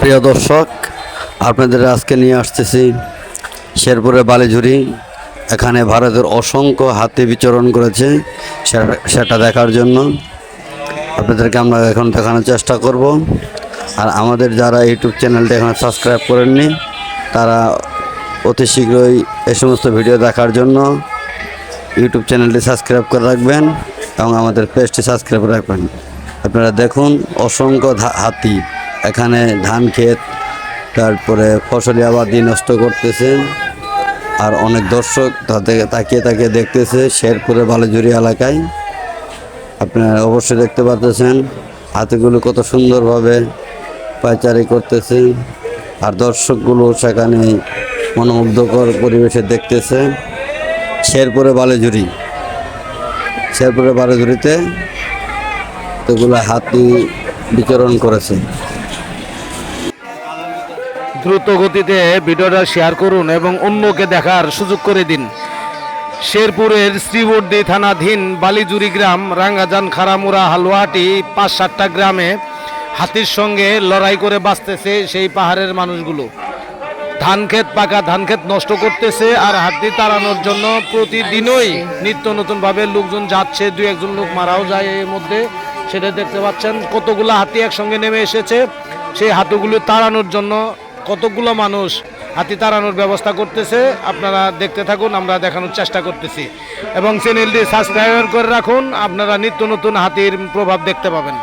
প্রিয় দর্শক, আপনাদের আজকে নিয়ে আসতেছি শেরপুরের বালিঝুরি। এখানে ভারতের অসংখ্য হাতি বিচরণ করেছে, সেটা দেখার জন্য আপনাদেরকে আমরা এখন দেখানোর চেষ্টা করব। আর আমাদের যারা ইউটিউব চ্যানেলটা এখানে সাবস্ক্রাইব করেননি, তারা অতি শীঘ্রই এই সমস্ত ভিডিও দেখার জন্য ইউটিউব চ্যানেলটি সাবস্ক্রাইব করে রাখবেন এবং আমাদের পেজটি সাবস্ক্রাইব করে রাখবেন। আপনারা দেখুন, অসংখ্য হাতি এখানে ধান ক্ষেত, তারপরে ফসলি আবাদি নষ্ট করতেছে। আর অনেক দর্শক তাকিয়ে তাকিয়ে দেখতেছে শেরপুরের বালিঝুরি এলাকায়। আপনারা অবশ্যই দেখতে পাচ্ছেন হাতিগুলো কত সুন্দরভাবে পায়চারি করতেছে, আর দর্শকগুলো সেখানে মনোমুগ্ধকর পরিবেশে দেখতেছে। শেরপুরের বালিঝুরিতে এগুলো হাতি বিচরণ করেছে। দ্রুত গতিতে ভিডিওটা শেয়ার করুন এবং অন্যকে দেখার সুযোগ করে দিন। শেরপুরের শ্রীবর্দী থানাধীন বালিজুরি গ্রাম, রাঙ্গাজান, খারামুরা, হালুয়াহাটি ৫-৭টা গ্রামে হাতির সঙ্গে লড়াই করে বাঁচতেছে সেই পাহাড়ের মানুষগুলো। পাকা ধান ক্ষেত নষ্ট করতেছে, আর হাতি তাড়ানোর জন্য প্রতিদিনই নিত্য নতুনভাবে লোকজন যাচ্ছে। ২-১ লোক মারাও যায় এর মধ্যে, সেটা দেখতে পাচ্ছেন। কতগুলো হাতি একসঙ্গে নেমে এসেছে সেই হাতিগুলো তাড়ানোর জন্য। কতগুলো মানুষ হাতি তাড়ানোর ব্যবস্থা করতেছে, আপনারা দেখতে থাকুন, আমরা দেখানোর চেষ্টা করতেছি। এবং চ্যানেলটি সাবস্ক্রাইব করে রাখুন, আপনারা নিত্য নতুন হাতির প্রভাব দেখতে পাবেন।